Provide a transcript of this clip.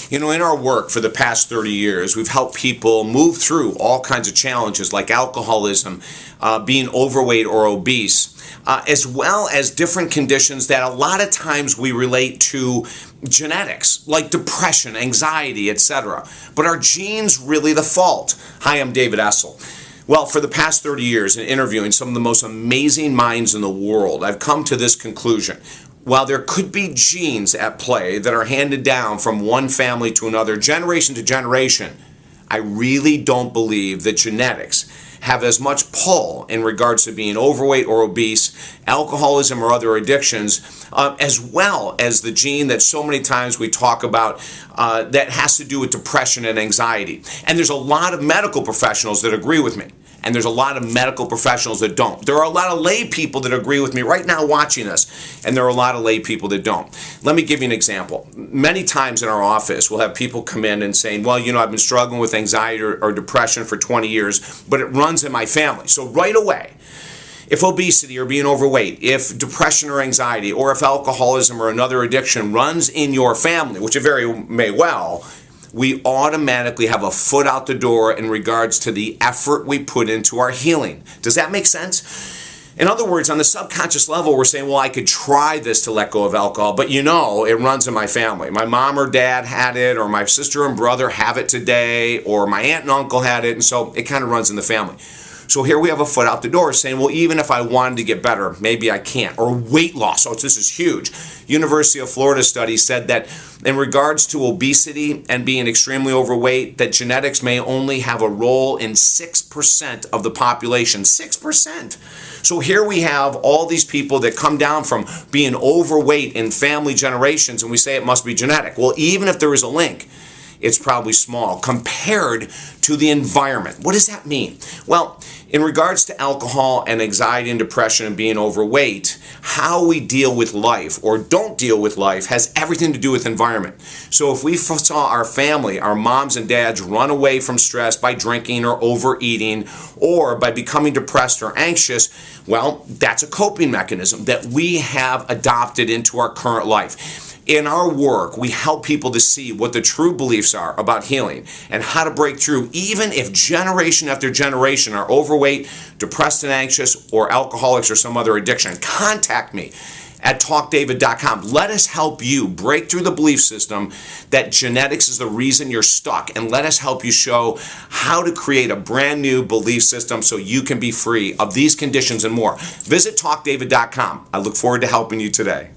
You know, in our work for the past 30 years, we've helped people move through all kinds of challenges like alcoholism, being overweight or obese, as well as different conditions that a lot of times we relate to genetics, like depression, anxiety, etc. But are genes really the fault? Hi, I'm David Essel. Well, for the past 30 years in interviewing some of the most amazing minds in the world, I've come to this conclusion. While there could be genes at play that are handed down from one family to another, generation to generation, I really don't believe that genetics have as much pull in regards to being overweight or obese, alcoholism or other addictions, as well as the gene that so many times we talk about that has to do with depression and anxiety. And there's a lot of medical professionals that agree with me. And there's a lot of medical professionals that don't. There are a lot of lay people that agree with me right now watching this, and there are a lot of lay people that don't. Let me give you an example. Many times in our office, we'll have people come in and saying, well, you know, I've been struggling with anxiety or depression for 20 years, but it runs in my family. So right away, if obesity or being overweight, if depression or anxiety, or if alcoholism or another addiction runs in your family, which it very may well, we automatically have a foot out the door in regards to the effort we put into our healing. Does that make sense? In other words, on the subconscious level, we're saying, well, I could try this to let go of alcohol, but you know, it runs in my family. My mom or dad had it, or my sister and brother have it today, or my aunt and uncle had it, and so it kind of runs in the family. So here we have a foot out the door saying, well, even if I wanted to get better, maybe I can't. Or weight loss. Oh, this is huge. University of Florida study said that in regards to obesity and being extremely overweight, that genetics may only have a role in 6% of the population. 6%. So here we have all these people that come down from being overweight in family generations, and we say it must be genetic. Well, even if there is a link, it's probably small compared to the environment. What does that mean? Well, in regards to alcohol and anxiety and depression and being overweight, how we deal with life or don't deal with life has everything to do with environment. So if we saw our family, our moms and dads run away from stress by drinking or overeating or by becoming depressed or anxious, well, that's a coping mechanism that we have adopted into our current life. In our work, we help people to see what the true beliefs are about healing and how to break through, even if generation after generation are overweight, depressed and anxious, or alcoholics or some other addiction. Contact me at talkdavid.com. Let us help you break through the belief system that genetics is the reason you're stuck, and let us help you show how to create a brand new belief system so you can be free of these conditions and more. Visit talkdavid.com. I look forward to helping you today.